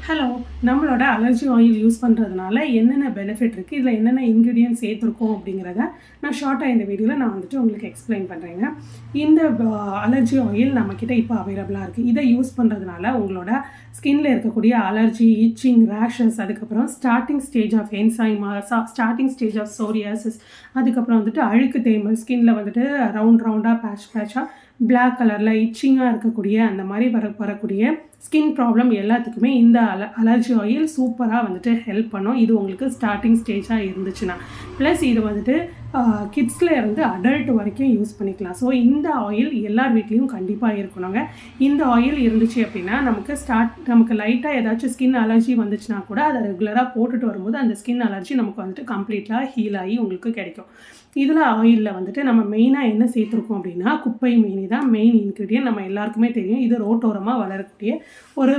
Hello, நம்மளோட allergy oil use பண்ணுறதுனால என்னென்ன பெனிஃபிட் இருக்குது, இதில் என்னென்ன இன்க்ரீடியன்ட் சேர்த்துருக்கோம் அப்படிங்கிறத நான் ஷார்ட்டாக இந்த வீடியோவில் நான் வந்துட்டு உங்களுக்கு எக்ஸ்பிளைன் பண்ணுறேங்க. இந்த அலர்ஜி ஆயில் நம்மக்கிட்ட இப்போ அவைலபிளாக இருக்குது. இதை யூஸ் பண்ணுறதுனால உங்களோட ஸ்கின்னில் இருக்கக்கூடிய அலர்ஜி, இச்சிங், ரேஷஸ், அதுக்கப்புறம் starting stage of eczema, starting stage of psoriasis, அதுக்கப்புறம் வந்துட்டு அழுக்கு தேமல், ஸ்கின்னில் வந்துட்டு ரவுண்டாக பேட்சாக பிளாக் கலரில் இச்சிங்காக இருக்கக்கூடிய அந்த மாதிரி வரக்கூடிய ஸ்கின் ப்ராப்ளம் எல்லாத்துக்குமே இந்த அலர்ஜி ஆயில் சூப்பராக வந்துட்டு ஹெல்ப் பண்ணும். இது உங்களுக்கு ஸ்டார்டிங் ஸ்டேஜாக இருந்துச்சுன்னா. ப்ளஸ் இது வந்துட்டு கிட்ஸில் இருந்து அடல்ட் வரைக்கும் யூஸ் பண்ணிக்கலாம். ஸோ இந்த ஆயில் எல்லார் வீட்லேயும் கண்டிப்பாக இருக்கணுங்க. இந்த ஆயில் இருந்துச்சு அப்படின்னா நமக்கு லைட்டாக ஏதாச்சும் ஸ்கின் அலர்ஜி வந்துச்சுன்னா கூட அதை ரெகுலராக போட்டுட்டு வரும்போது அந்த ஸ்கின் அலர்ஜி நமக்கு வந்துட்டு கம்ப்ளீட்டாக ஹீல் ஆகி உங்களுக்கு கிடைக்கும். இதில் ஆயிலில் வந்துட்டு நம்ம மெயினாக என்ன சேர்த்துருக்கோம் அப்படின்னா குப்பை மேனி தான் மெயின் இன்க்ரீடியன்ட். நம்ம எல்லாருக்குமே தெரியும், இது ரோட்டோரமாக வளரக்கூடிய ஒரு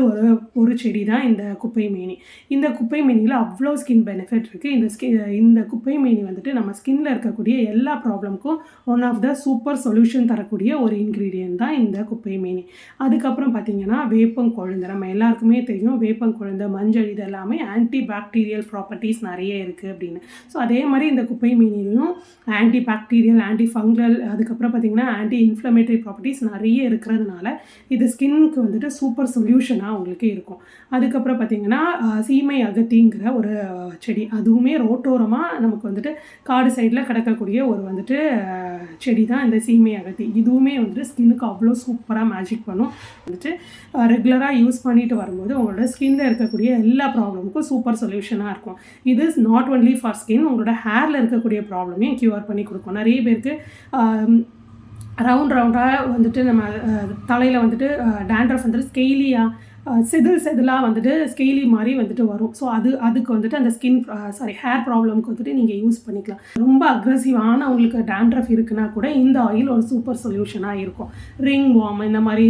ஒரு செடி தான் இந்த குப்பை மேனி. இந்த குப்பை மேனியில் அவ்வளோ ஸ்கின் பெனிஃபிட் இருக்குது. இந்த குப்பை மேனி வந்துட்டு நம்ம ஸ்கின்னில் இருக்கக்கூடிய எல்லா ப்ராப்ளம்க்கும் one of the super solution தரக்கூடிய ஒரு இன்க்ரீடியன்ட் தான் இந்த குப்பை மேனி. அதுக்கப்புறம் பார்த்திங்கன்னா வேப்பங்கொழுந்து. நம்ம எல்லாருக்குமே தெரியும் வேப்பங்கொழுந்து, மஞ்சள், இது எல்லாமே ஆன்டி பாக்டீரியல் ப்ராப்பர்ட்டிஸ் நிறைய இருக்குது அப்படின்னு. ஸோ அதே மாதிரி இந்த குப்பை மேனிலையும் ஆன்டி பாக்டீரியல், ஆன்டி ஃபங்கல், அதுக்கப்புறம் பார்த்திங்கன்னா ஆன்டி இன்ஃப்ளமேட்டரி ப்ராப்பர்ட்டிஸ் நிறைய இருக்கிறதுனால இது ஸ்கின்னுக்கு வந்துட்டு சூப்பர் சொல்யூஷனாக உங்களுக்கு இருக்கும். அதுக்கப்புறம் பார்த்திங்கன்னா சீமை அகத்திங்கிற ஒரு செடி, அதுவுமே ரோட்டோரமாக நமக்கு வந்துட்டு காடு சைடில் கிடக்கக்கூடிய ஒரு வந்துட்டு செடி தான் இந்த சீமை அகத்தி. இதுவுமே வந்துட்டு ஸ்கின்னுக்கு அவ்வளோ சூப்பராக மேஜிக் பண்ணும். வந்துட்டு ரெகுலராக யூஸ் பண்ணிட்டு வரும்போது உங்களோட ஸ்கின்னில் இருக்கக்கூடிய எல்லா ப்ராப்ளமுக்கும் சூப்பர் சொல்யூஷனாக இருக்கும். இது நாட் ஒன்லி ஃபார் ஸ்கின், உங்களோட ஹேரில் இருக்கக்கூடிய ப்ராப்ளமையும் க்யூர் பண்ணி கொடுக்கும். நிறைய பேருக்கு ரவுண்டாக வந்துட்டு நம்ம தலையில் வந்துட்டு டேண்ட்ரஃப் வந்துட்டு ஸ்கெய்லியாக செதிலாக வந்துட்டு ஸ்கெய்லி மாதிரி வந்துட்டு வரும். ஸோ அதுக்கு வந்துட்டு அந்த ஹேர் ப்ராப்ளம்க்கு வந்துட்டு நீங்கள் யூஸ் பண்ணிக்கலாம். ரொம்ப அக்ரெசிவான உங்களுக்கு டேண்ட்ரஃப் இருக்குன்னா கூட இந்த ஆயில் ஒரு சூப்பர் சொல்யூஷனாக இருக்கும். ரிங் வார்ம், இந்த மாதிரி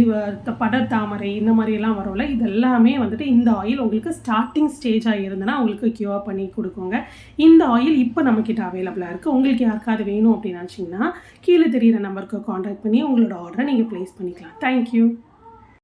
படர்தாமரை, இந்த மாதிரிலாம் வரும்ல, இதெல்லாமே வந்துட்டு இந்த ஆயில் உங்களுக்கு ஸ்டார்டிங் ஸ்டேஜாக இருந்ததுன்னா உங்களுக்கு க்யூர் பண்ணி கொடுக்குங்க. இந்த ஆயில் இப்போ நம்மக்கிட்ட அவைலபிளாக இருக்குது. உங்களுக்கு யாருக்காவது வேணும் அப்படின்னு நினச்சிங்கன்னா கீழே தெரிகிற நம்பருக்கு காண்டாக்ட் பண்ணி உங்களோட ஆர்டரை நீங்கள் ப்ளேஸ் பண்ணிக்கலாம். தேங்க்யூ.